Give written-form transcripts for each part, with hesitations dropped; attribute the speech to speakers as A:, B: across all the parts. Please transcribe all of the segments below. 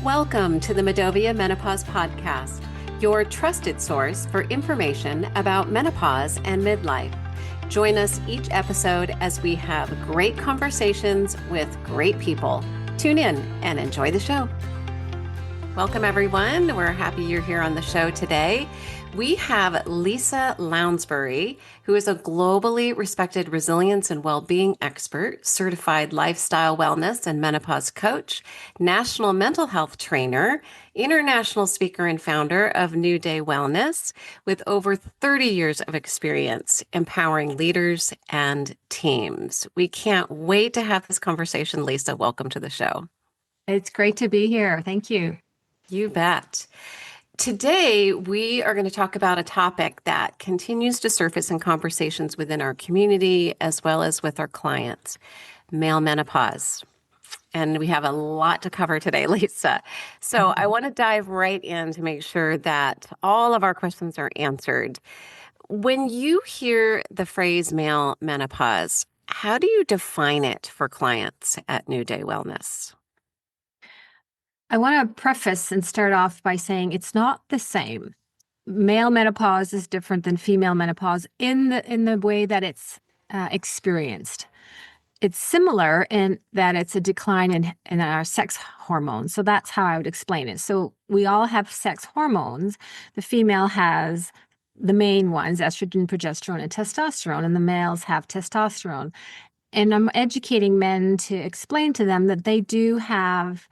A: Welcome to the Medovia Menopause Podcast, your trusted source for information about menopause and midlife. Join us each episode as we have great conversations with great people. Tune in and enjoy the show. Welcome, everyone. We're happy you're here on the show today. We have Lisa Lounsbury, who is a globally respected resilience and well-being expert, certified lifestyle wellness and menopause coach, national mental health trainer, international speaker and founder of New Day Wellness, with over 30 years of experience empowering leaders and teams. We can't wait to have this conversation. Lisa, welcome to the show.
B: It's great to be here. Thank you.
A: You bet. Today, we are going to talk about a topic that continues to surface in conversations within our community as well as with our clients, male menopause. And we have a lot to cover today, Lisa. So I want to dive right in to make sure that all of our questions are answered. When you hear the phrase male menopause, how do you define it for clients at New Day Wellness?
B: I want to preface and start off by saying it's not the same. Male menopause is different than female menopause in the way that it's experienced. It's similar in that it's a decline in our sex hormones. So that's how I would explain it. So we all have sex hormones. The female has the main ones, estrogen, progesterone, and testosterone, and the males have testosterone. And I'm educating men to explain to them that they do have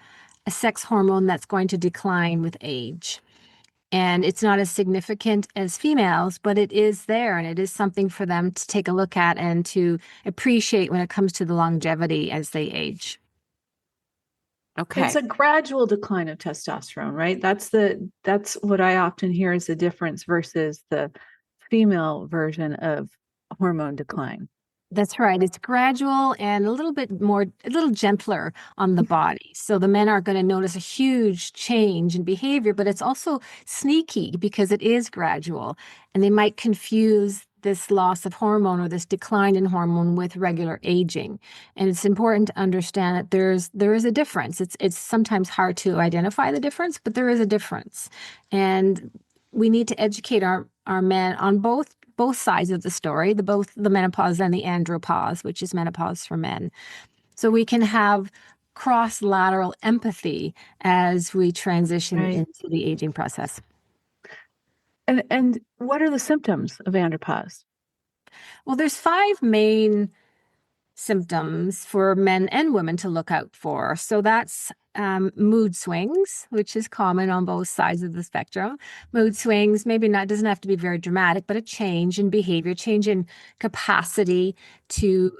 B: a sex hormone that's going to decline with age. And it's not as significant as females, but it is there, and it is something for them to take a look at and to appreciate when it comes to the longevity as they age.
C: Okay. It's a gradual decline of testosterone, right? That's what I often hear is the difference versus the female version of hormone decline.
B: That's right. It's gradual and a little gentler on the body. So the men are going to notice a huge change in behavior, but it's also sneaky because it is gradual. And they might confuse this loss of hormone or this decline in hormone with regular aging. And it's important to understand that there is a difference. It's sometimes hard to identify the difference, but there is a difference. And we need to educate our men on both sides of the story, both the menopause and the andropause, which is menopause for men. So we can have cross-lateral empathy as we transition into the aging process.
C: And what are the symptoms of andropause?
B: Well, there's 5 main symptoms for men and women to look out for. So that's mood swings, which is common on both sides of the spectrum. Mood swings, doesn't have to be very dramatic, but a change in behavior, change in capacity to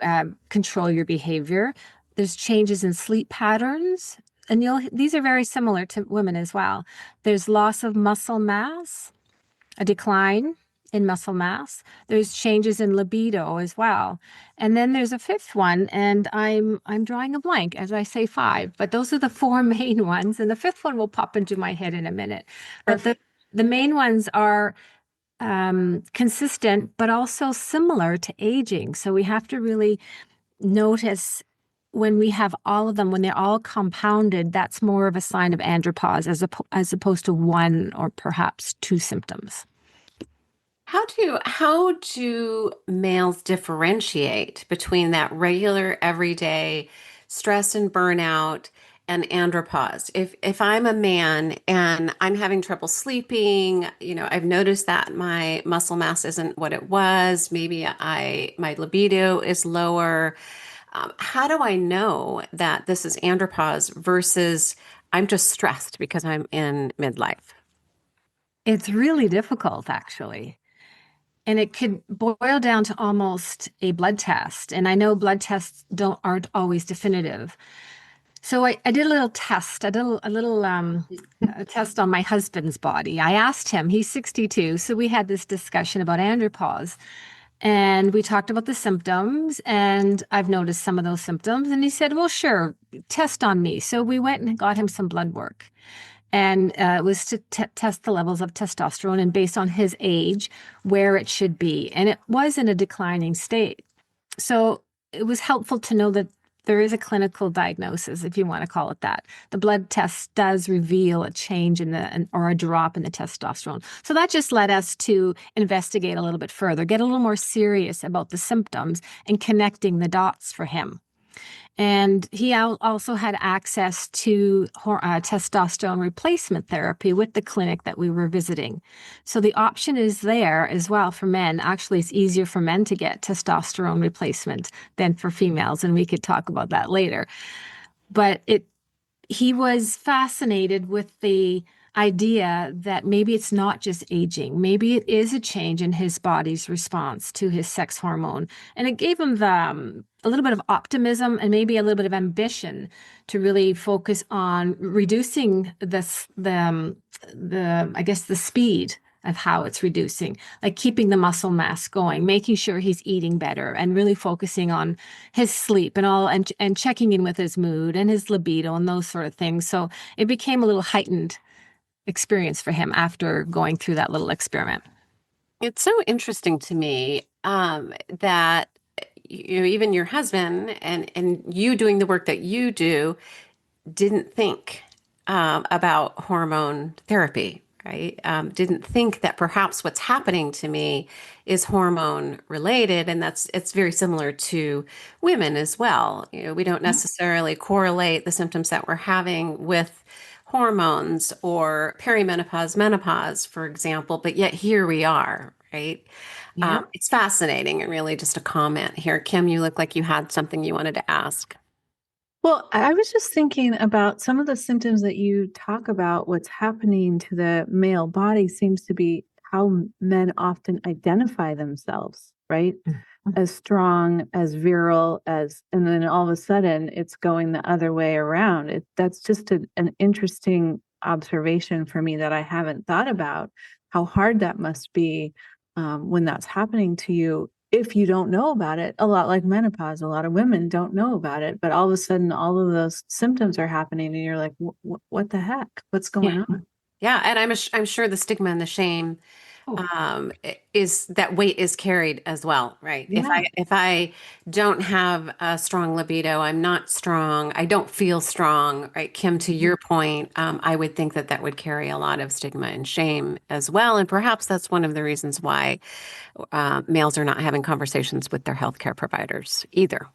B: control your behavior. There's changes in sleep patterns, and these are very similar to women as well. There's loss of muscle mass, a decline in muscle mass. There's changes in libido as well. And then there's a 5th one, and I'm drawing a blank as I say 5, but those are the 4 main ones. And the 5th one will pop into my head in a minute. But the main ones are consistent, but also similar to aging. So we have to really notice when we have all of them, when they're all compounded, that's more of a sign of andropause as opposed to 1 or perhaps 2 symptoms.
A: How do males differentiate between that regular everyday stress and burnout and andropause? If I'm a man and I'm having trouble sleeping, I've noticed that my muscle mass isn't what it was. Maybe my libido is lower. How do I know that this is andropause versus I'm just stressed because I'm in midlife?
B: It's really difficult, actually. And it could boil down to almost a blood test. And I know blood tests aren't always definitive. So I did a little test. I did a little a test on my husband's body. I asked him, he's 62. So we had this discussion about andropause. And we talked about the symptoms. And I've noticed some of those symptoms. And he said, well, sure, test on me. So we went and got him some blood work. And it was to test the levels of testosterone and based on his age, where it should be. And it was in a declining state. So it was helpful to know that there is a clinical diagnosis, if you want to call it that. The blood test does reveal a change or a drop in the testosterone. So that just led us to investigate a little bit further, get a little more serious about the symptoms and connecting the dots for him. And he also had access to testosterone replacement therapy with the clinic that we were visiting. So the option is there as well for men. Actually, it's easier for men to get testosterone replacement than for females, and we could talk about that later. But he was fascinated with the idea that maybe it's not just aging. Maybe it is a change in his body's response to his sex hormone. And it gave him a little bit of optimism and maybe a little bit of ambition to really focus on reducing the speed of how it's reducing, like keeping the muscle mass going, making sure he's eating better, and really focusing on his sleep and checking in with his mood and his libido and those sort of things. So it became a little heightened experience for him after going through that little experiment.
A: It's so interesting to me that even your husband and you doing the work that you do didn't think about hormone therapy, right? Didn't think that perhaps what's happening to me is hormone related, and it's very similar to women as well. We don't necessarily correlate the symptoms that we're having with hormones or perimenopause, menopause, for example, but yet here we are, right?
B: Yeah.
A: It's fascinating, and really just a comment here. Kim, you look like you had something you wanted to ask.
C: Well, I was just thinking about some of the symptoms that you talk about. What's happening to the male body seems to be how men often identify themselves, right? As strong, as virile, and then all of a sudden it's going the other way around. That's just an interesting observation for me that I haven't thought about, how hard that must be when that's happening to you. If you don't know about it, a lot like menopause, a lot of women don't know about it, but all of a sudden all of those symptoms are happening and you're like, what the heck? What's going on?
A: Yeah. And I'm sure the stigma and the shame is that weight is carried as well, right?
C: Yeah.
A: If I don't have a strong libido, I'm not strong, I don't feel strong, right? Kim, to your point, I would think that would carry a lot of stigma and shame as well. And perhaps that's one of the reasons why males are not having conversations with their healthcare providers either.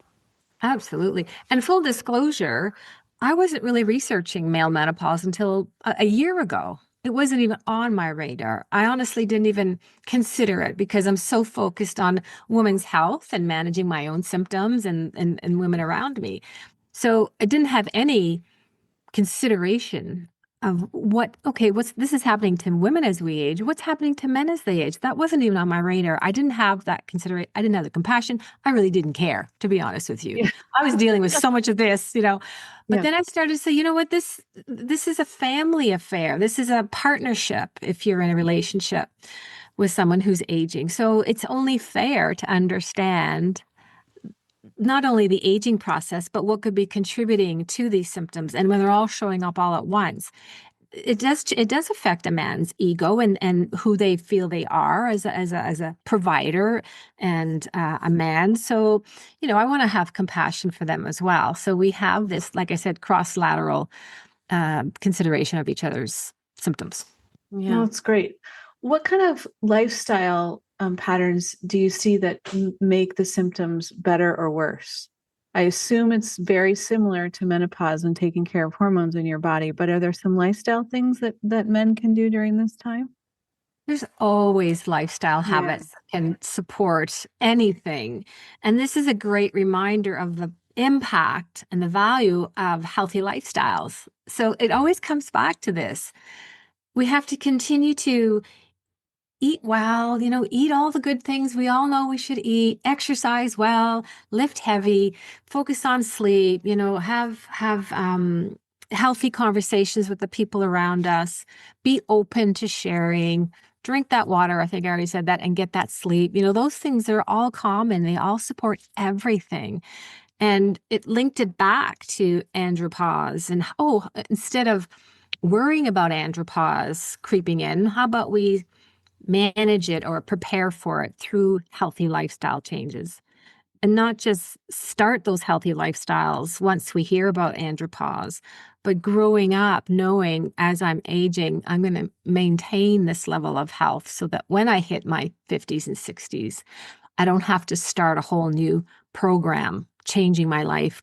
B: Absolutely. And full disclosure, I wasn't really researching male menopause until a year ago. It wasn't even on my radar. I honestly didn't even consider it because I'm so focused on women's health and managing my own symptoms and women around me. So I didn't have any consideration of this is happening to women as we age. What's happening to men as they age? That wasn't even on my radar. I didn't have that consideration. I didn't have the compassion. I really didn't care, to be honest with you.
C: Yeah.
B: I was dealing with so much of this, But then I started to say, you know what, this is a family affair. This is a partnership if you're in a relationship with someone who's aging. So it's only fair to understand not only the aging process, but what could be contributing to these symptoms. And when they're all showing up all at once, it does affect a man's ego and who they feel they are as a provider and a man. So, I want to have compassion for them as well. So we have this, like I said, cross-lateral consideration of each other's symptoms.
C: Yeah, no, that's great. What kind of lifestyle patterns do you see that make the symptoms better or worse? I assume it's very similar to menopause and taking care of hormones in your body, but are there some lifestyle things that men can do during this time?
B: There's always lifestyle habits that can support anything. And this is a great reminder of the impact and the value of healthy lifestyles. So it always comes back to this. We have to continue to eat well, eat all the good things we all know we should eat, exercise well, lift heavy, focus on sleep, have healthy conversations with the people around us, be open to sharing, drink that water. I think I already said that, and get that sleep. Those things are all common. They all support everything. And it linked it back to andropause. And instead of worrying about andropause creeping in, how about we manage it or prepare for it through healthy lifestyle changes? and not just start those healthy lifestyles once we hear about andropause, but growing up knowing as I'm aging, I'm going to maintain this level of health so that when I hit my 50s and 60s, I don't have to start a whole new program, changing my life,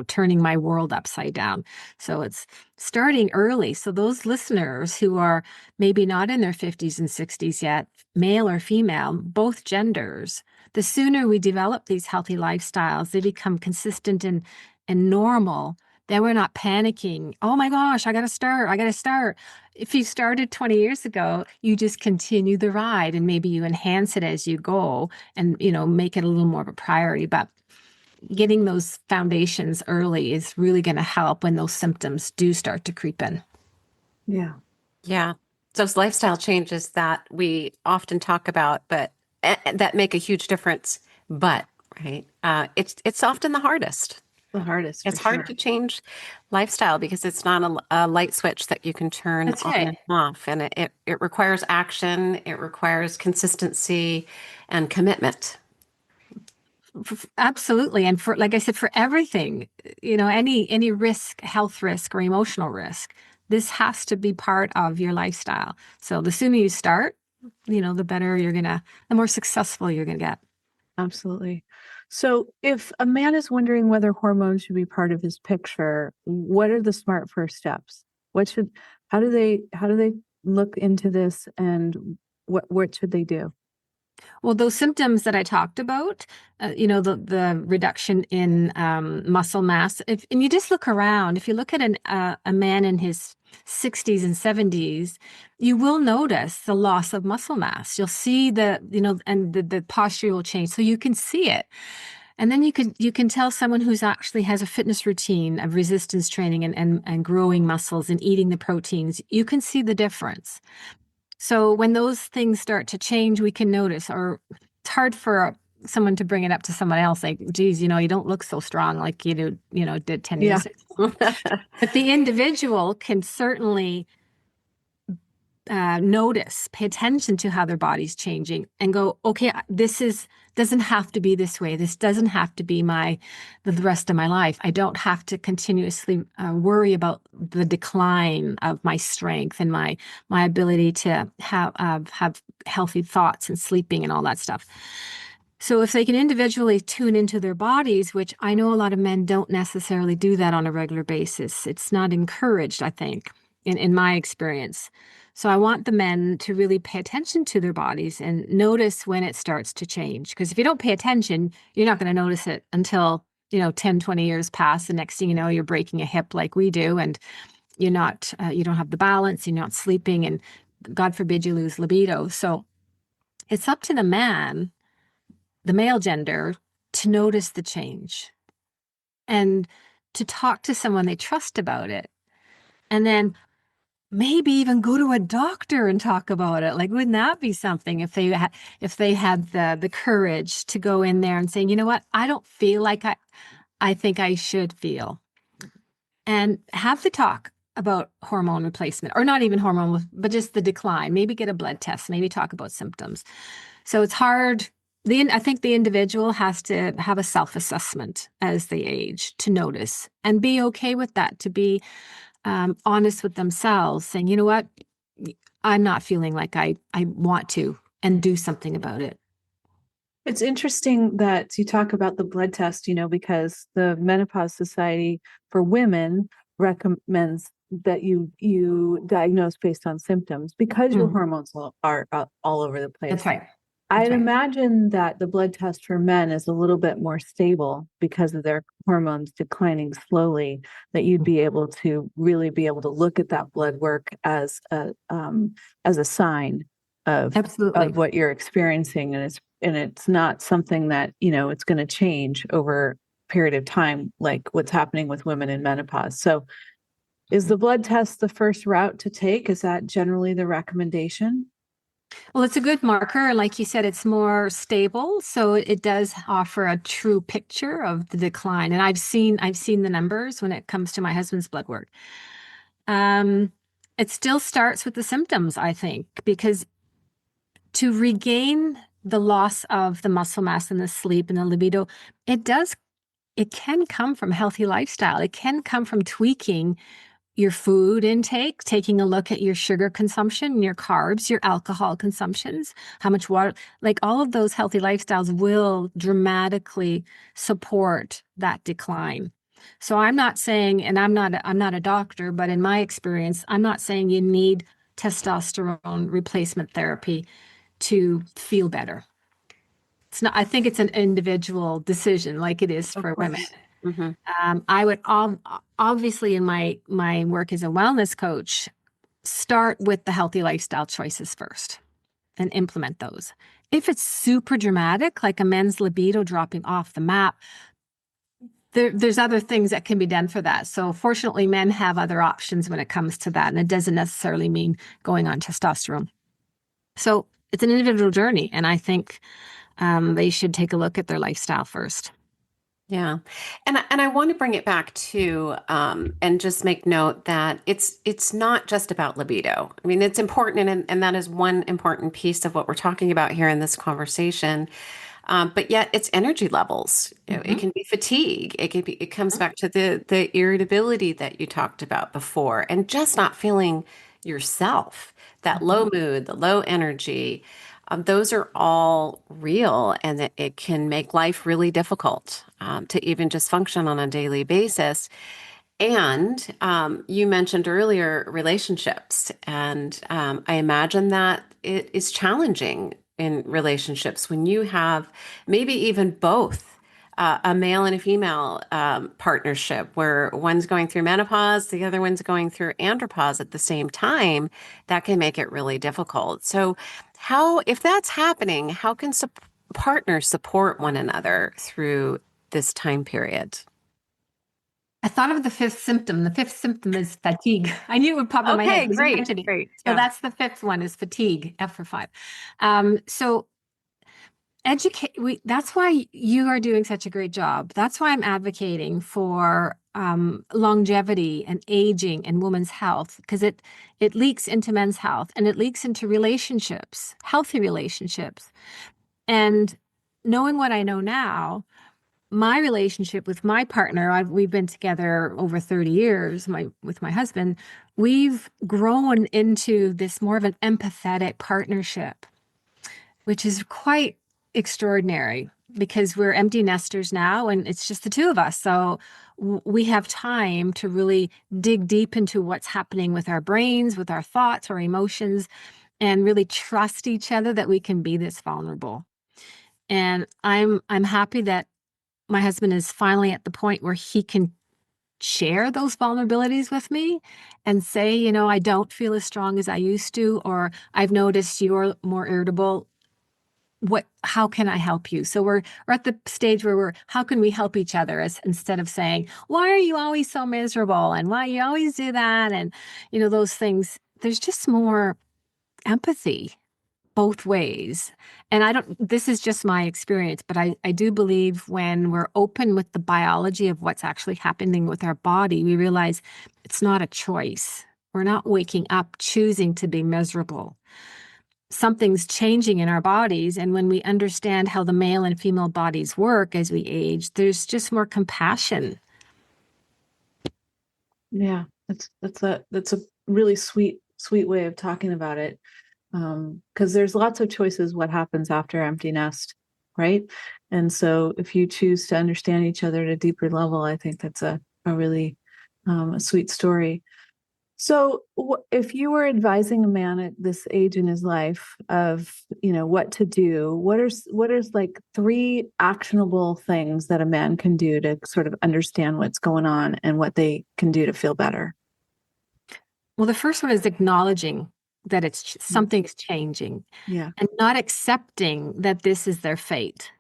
B: turning my world upside down. So it's starting early. So those listeners who are maybe not in their 50s and 60s yet, male or female, both genders, the sooner we develop these healthy lifestyles, they become consistent and normal. Then we're not panicking. Oh my gosh, I got to start. If you started 20 years ago, you just continue the ride and maybe you enhance it as you go and, make it a little more of a priority. But getting those foundations early is really going to help when those symptoms do start to creep in.
C: Yeah.
A: Yeah. Those lifestyle changes that we often talk about, but that make a huge difference. But, right, it's often the hardest. It's hard to change lifestyle because it's not a light switch that you can turn
B: That's
A: on
B: right.
A: and off. And it requires action. It requires consistency and commitment.
B: Absolutely. And for, like I said, for everything, any risk, health risk or emotional risk, this has to be part of your lifestyle. So the sooner you start, the better the more successful you're going to get.
C: Absolutely. So if a man is wondering whether hormones should be part of his picture, what are the smart first steps? How do they look into this, and what should they do?
B: Well, those symptoms that I talked about, the reduction in muscle mass, and you just look around, if you look at a man in his 60s and 70s, you will notice the loss of muscle mass. You'll see and the posture will change. So you can see it. And then you can tell someone who's actually has a fitness routine of resistance training and growing muscles and eating the proteins. You can see the difference. So when those things start to change, we can notice, or it's hard for someone to bring it up to someone else, like, geez, you don't look so strong like you did 10 years ago. But the individual can certainly notice, pay attention to how their body's changing and go, okay, doesn't have to be this way. This doesn't have to be the rest of my life. I don't have to continuously worry about the decline of my strength and my ability to have healthy thoughts and sleeping and all that stuff. So if they can individually tune into their bodies, which I know a lot of men don't necessarily do that on a regular basis, it's not encouraged, I think, in my experience. So I want the men to really pay attention to their bodies and notice when it starts to change. Because if you don't pay attention, you're not going to notice it until, 10, 20 years pass. The next thing you know, you're breaking a hip like we do, and you're not, you don't have the balance, you're not sleeping, and God forbid you lose libido. So it's up to the man, the male gender, to notice the change and to talk to someone they trust about it. And then maybe even go to a doctor and talk about it. Like, wouldn't that be something if they had the courage to go in there and say, you know what, I don't feel like I think I should feel, and have the talk about hormone replacement, or not even hormone, but just the decline. Maybe get a blood test, maybe talk about symptoms. So it's hard. I think the individual has to have a self-assessment as they age to notice and be okay with that, to be honest with themselves, saying, you know what, I'm not feeling like I want to, and do something about it.
C: It's interesting that you talk about the blood test, because the Menopause Society for Women recommends that you diagnose based on symptoms because your hormones are all over the place.
B: That's right.
C: I'd imagine that the blood test for men is a little bit more stable because of their hormones declining slowly, that you'd be able to really be able to look at that blood work as a sign of what you're experiencing. And it's not something that, it's going to change over a period of time, like what's happening with women in menopause. So is the blood test the first route to take? Is that generally the recommendation?
B: Well, it's a good marker. Like you said, it's more stable. So it does offer a true picture of the decline. And I've seen the numbers when it comes to my husband's blood work. It still starts with the symptoms, I think, because to regain the loss of the muscle mass and the sleep and the libido, it can come from healthy lifestyle. It can come from tweaking your food intake, taking a look at your sugar consumption, your carbs, your alcohol consumptions, how much water, like all of those healthy lifestyles will dramatically support that decline. So I'm not saying, and I'm not a doctor, but in my experience, I'm not saying you need testosterone replacement therapy to feel better. It's not, I think it's an individual decision like it is for women. Mm-hmm. I would obviously in my work as a wellness coach, start with the healthy lifestyle choices first and implement those. If it's super dramatic, like a men's libido dropping off the map, there's other things that can be done for that. So fortunately, men have other options when it comes to that. And it doesn't necessarily mean going on testosterone. So it's an individual journey. And I think they should take a look at their lifestyle first.
A: Yeah. And I want to bring it back to and just make note that it's not just about libido. I mean, it's important and that is one important piece of what we're talking about here in this conversation. But yet it's energy levels. Mm-hmm. It can be fatigue. It comes back to the irritability that you talked about before and just not feeling yourself, that low mood, the low energy. Those are all real, and it can make life really difficult to even just function on a daily basis. And you mentioned earlier relationships, and I imagine that it is challenging in relationships when you have maybe even both a male and a female partnership where one's going through menopause, the other one's going through andropause at the same time. That can make it really difficult. So if that's happening, how can partners support one another through this time period?
B: I thought of the fifth symptom. The fifth symptom is fatigue. I knew it would pop in my head.
A: Great.
B: So that's the fifth one is fatigue, F for 5. So that's why you are doing such a great job. That's why I'm advocating for longevity and aging and women's health, because it leaks into men's health and it leaks into relationships, healthy relationships. And knowing what I know now, my relationship with my partner, we've been together over 30 years, with my husband, we've grown into this more of an empathetic partnership, which is quite extraordinary because we're empty nesters now and it's just the two of us. So we have time to really dig deep into what's happening with our brains, with our thoughts, our emotions, and really trust each other that we can be this vulnerable. And I'm happy that my husband is finally at the point where he can share those vulnerabilities with me and say, I don't feel as strong as I used to, or I've noticed you're more irritable. How can I help you? So we're at the stage where how can we help each other instead of saying, why are you always so miserable? And why you always do that? And, those things, there's just more empathy both ways. And this is just my experience, but I do believe when we're open with the biology of what's actually happening with our body, we realize it's not a choice. We're not waking up choosing to be miserable. Something's changing in our bodies. And when we understand how the male and female bodies work as we age, there's just more compassion.
C: Yeah, that's a really sweet way of talking about it. Because there's lots of choices what happens after empty nest, right? And so if you choose to understand each other at a deeper level, I think that's a really a sweet story. So if you were advising a man at this age in his life of, what to do, what are like 3 actionable things that a man can do to sort of understand what's going on and what they can do to feel better?
B: Well, the first one is acknowledging that something's changing, and not accepting that this is their fate.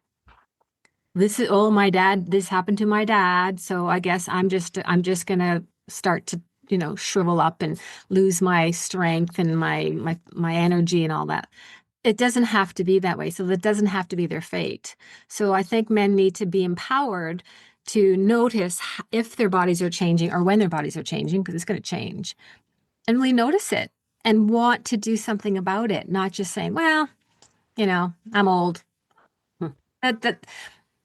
B: This is, my dad, this happened to my dad, so I guess I'm just gonna start to shrivel up and lose my strength and my energy and all that. It doesn't have to be that way. So that doesn't have to be their fate. So I think men need to be empowered to notice if their bodies are changing or when their bodies are changing, because it's going to change, and really notice it and want to do something about it, not just saying, well, I'm old. That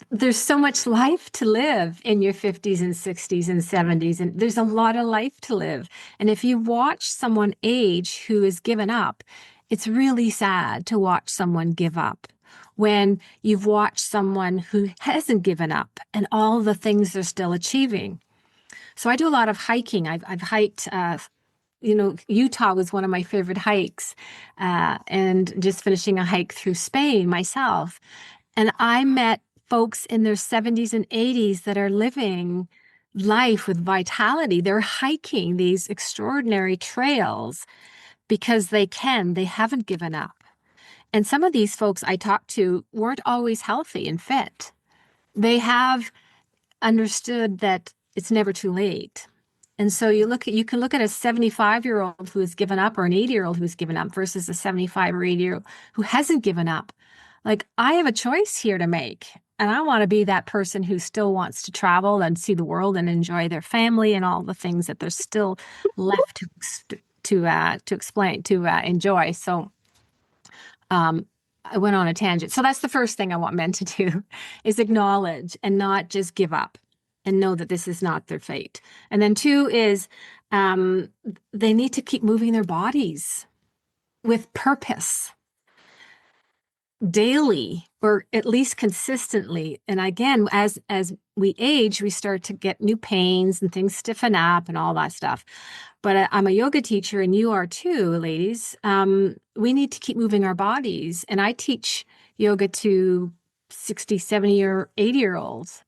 B: there's so much life to live in your 50s and 60s and 70s, and there's a lot of life to live. And if you watch someone age who has given up, it's really sad to watch someone give up when you've watched someone who hasn't given up and all the things they're still achieving. So I do a lot of hiking. I've hiked, Utah was one of my favorite hikes, and just finishing a hike through Spain myself. And I met folks in their 70s and 80s that are living life with vitality. They're hiking these extraordinary trails because they haven't given up. And some of these folks I talked to weren't always healthy and fit. They have understood that it's never too late. And so you can look at a 75-year-old who has given up or an 80-year-old who's given up versus a 75 or 80-year-old who hasn't given up. Like, I have a choice here to make. And I want to be that person who still wants to travel and see the world and enjoy their family and all the things that there's still left to enjoy. So I went on a tangent. So that's the first thing I want men to do is acknowledge and not just give up and know that this is not their fate. And then 2 is they need to keep moving their bodies with purpose daily, or at least consistently. And again, as we age, we start to get new pains and things stiffen up and all that stuff. But I'm a yoga teacher, and you are too, ladies. We need to keep moving our bodies. And I teach yoga to 60, 70, or 80-year-olds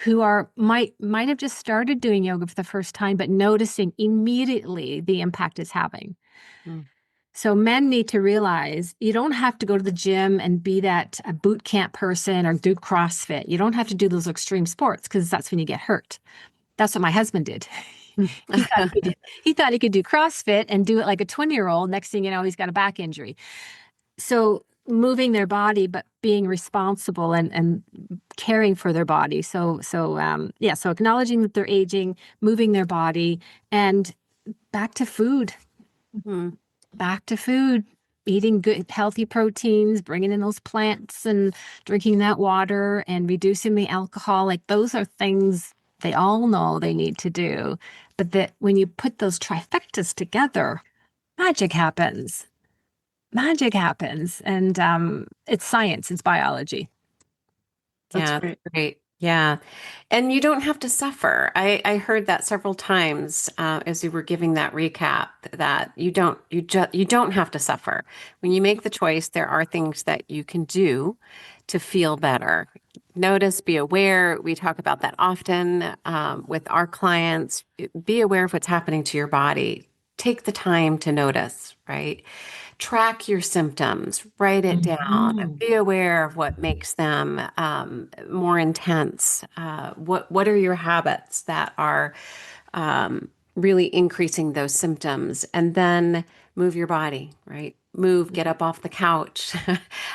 B: who might have just started doing yoga for the first time, but noticing immediately the impact it's having. Mm. So men need to realize you don't have to go to the gym and be that boot camp person or do CrossFit. You don't have to do those extreme sports, because that's when you get hurt. That's what my husband did. He thought he could do CrossFit and do it like a 20-year-old. Next thing you know, he's got a back injury. So moving their body, but being responsible and caring for their body. So acknowledging that they're aging, moving their body, and back to food. Mm-hmm. Back to food, eating good, healthy proteins, bringing in those plants and drinking that water and reducing the alcohol. Like, those are things they all know they need to do. But that when you put those trifectas together, magic happens. Magic happens. And it's science, it's biology.
A: That's great. Yeah. And you don't have to suffer. I heard that several times as you were giving that recap, that you don't have to suffer. When you make the choice, there are things that you can do to feel better. Notice, be aware. We talk about that often with our clients. Be aware of what's happening to your body. Take the time to notice, right? Track your symptoms, write it down, and be aware of what makes them more intense. What are your habits that are really increasing those symptoms? And then move your body, right? Get up off the couch.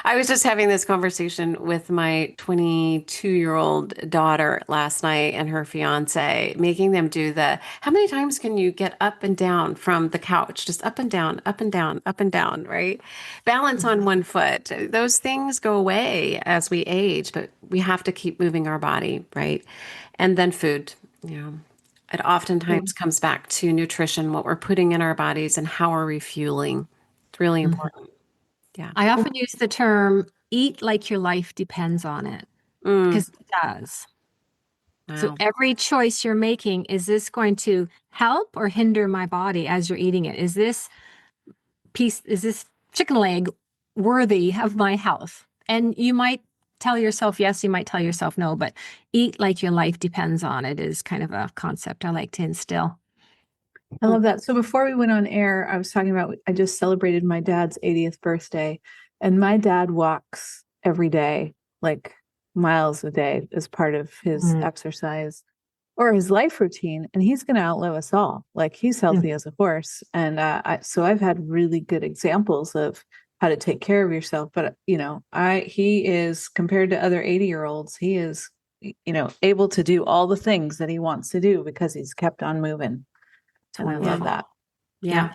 A: I was just having this conversation with my 22-year-old daughter last night and her fiance, making them do how many times can you get up and down from the couch? Just up and down, up and down, up and down, right? Balance on one foot. Those things go away as we age, but we have to keep moving our body, right? And then food, it oftentimes comes back to nutrition, what we're putting in our bodies and how are we fueling. It's really important. Yeah.
B: I often use the term eat like your life depends on it, because it does. Wow. So every choice you're making, is this going to help or hinder my body as you're eating it? Is this chicken leg worthy of my health? And you might tell yourself yes, you might tell yourself no, but eat like your life depends on it is kind of a concept I like to instill.
C: I love that. So before we went on air, I was talking about, I just celebrated my dad's 80th birthday, and my dad walks every day, like miles a day, as part of his exercise or his life routine. And he's going to outlive us all. Like, he's healthy as a horse. And so I've had really good examples of how to take care of yourself. But, he is, compared to other 80-year-olds, he is, able to do all the things that he wants to do because he's kept on moving. And I love that.
B: Yeah.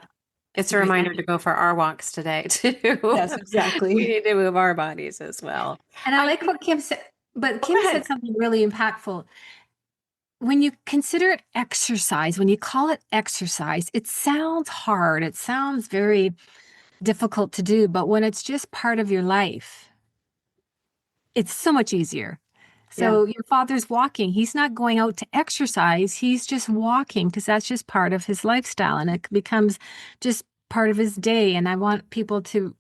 A: It's a reminder to go for our walks today too.
C: Yes, exactly.
A: We need to move our bodies as well.
B: And I like what Kim said, but Kim said something really impactful. When you consider it exercise, when you call it exercise, it sounds hard. It sounds very difficult to do, but when it's just part of your life, it's so much easier. So your father's walking. He's not going out to exercise. He's just walking because that's just part of his lifestyle, and it becomes just part of his day. And I want people to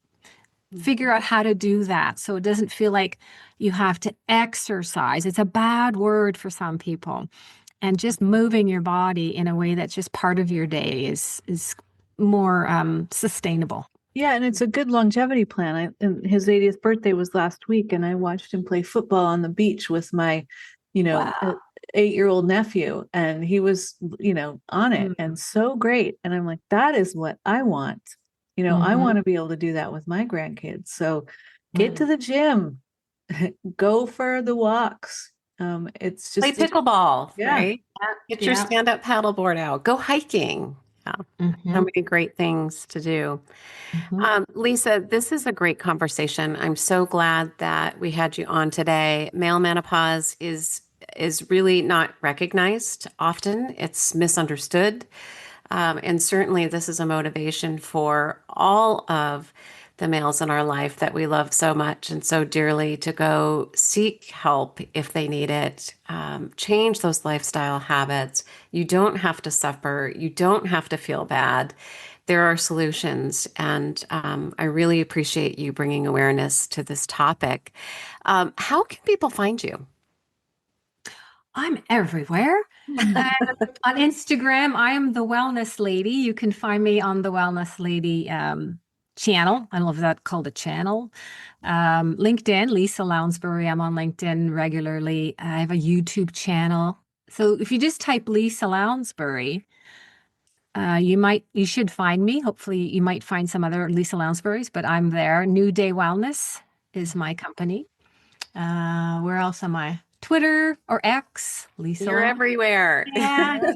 B: figure out how to do that so it doesn't feel like you have to exercise. It's a bad word for some people. And just moving your body in a way that's just part of your day is more sustainable.
C: Yeah, and it's a good longevity plan. And his 80th birthday was last week, and I watched him play football on the beach with my,
B: Wow.
C: 8-year-old nephew, and he was, on it and so great. And I'm like, that is what I want. I want to be able to do that with my grandkids. So get to the gym, go for the walks. It's just
A: play pickleball, right? Get your
B: Yeah.
A: stand-up paddleboard out. Go hiking. Yeah. So many great things to do. Lisa, this is a great conversation. I'm so glad that we had you on today. Male menopause is really not recognized often. It's misunderstood. And certainly this is a motivation for all of the males in our life that we love so much and so dearly to go seek help if they need it, change those lifestyle habits. You don't have to suffer. You don't have to feel bad. There are solutions. And I really appreciate you bringing awareness to this topic. How can people find you?
B: I'm everywhere. On Instagram, I am the Wellness Lady. You can find me on the Wellness Lady channel. I don't know if that's called a channel. LinkedIn, Lisa Lounsbury. I'm on LinkedIn regularly. I have a YouTube channel. So if you just type Lisa Lounsbury, you should find me. Hopefully you might find some other Lisa Lounsburys, but I'm there. New Day Wellness is my company. Where else am I? Twitter or X, Lisa.
A: You're everywhere.
B: Yeah.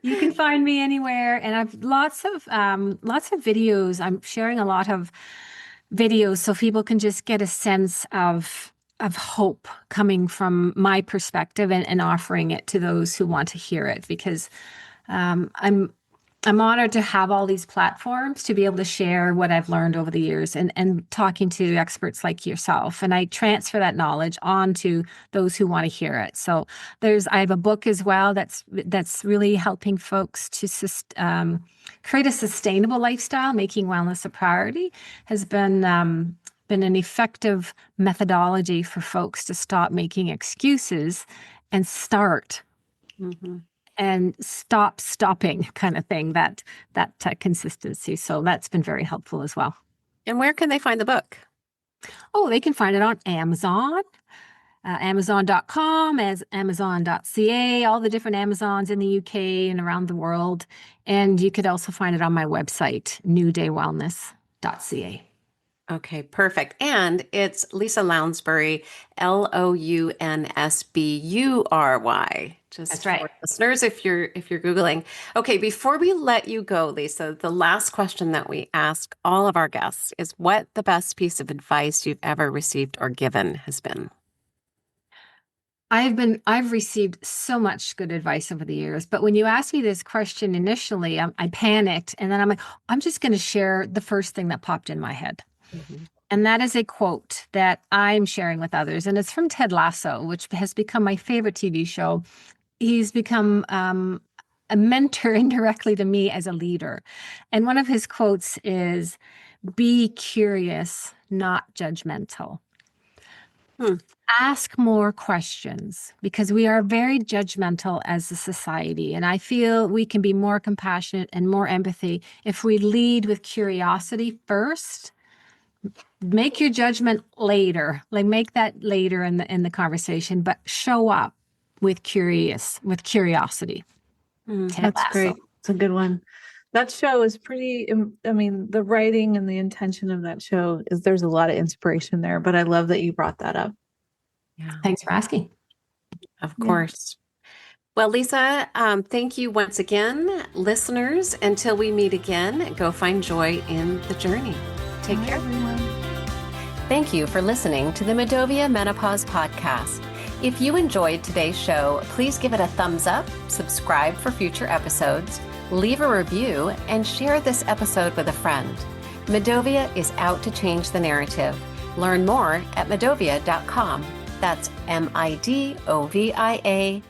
B: You can find me anywhere. And I've lots of videos. I'm sharing a lot of videos so people can just get a sense of hope coming from my perspective and offering it to those who want to hear it, because I'm honored to have all these platforms to be able to share what I've learned over the years and talking to experts like yourself. And I transfer that knowledge on to those who want to hear it. So I have a book as well that's really helping folks to create a sustainable lifestyle. Making wellness a priority has been an effective methodology for folks to stop making excuses and start. And stopping kind of thing, that consistency. So that's been very helpful as well.
A: And where can they find the book?
B: Oh, they can find it on Amazon, Amazon.com, as Amazon.ca, all the different Amazons in the UK and around the world. And you could also find it on my website, newdaywellness.ca.
A: Okay, perfect. And it's Lisa Lounsbury, Lounsbury.
B: That's right.
A: For listeners, if you're Googling. Okay, before we let you go, Lisa, the last question that we ask all of our guests is what the best piece of advice you've ever received or given has been.
B: I've received so much good advice over the years, but when you asked me this question initially, I panicked, and then I'm like, I'm just going to share the first thing that popped in my head. And that is a quote that I'm sharing with others. And it's from Ted Lasso, which has become my favorite TV show. He's become a mentor indirectly to me as a leader. And one of his quotes is, be curious, not judgmental. Ask more questions, because we are very judgmental as a society. And I feel we can be more compassionate and more empathy if we lead with curiosity first. Make your judgment later, make that later in the conversation, but show up with curiosity.
C: That's great. It's a good one. That show is pretty, the writing and the intention of that show there's a lot of inspiration there, but I love that you brought that up.
A: Yeah.
B: Thanks for asking.
A: Of course. Well, Lisa, thank you once again. Listeners, until we meet again, go find joy in the journey. Take care.
C: Everyone.
A: Thank you for listening to the Medovia Menopause Podcast. If you enjoyed today's show, please give it a thumbs up, subscribe for future episodes, leave a review, and share this episode with a friend. Medovia is out to change the narrative. Learn more at medovia.com. That's MIDOVIA.com.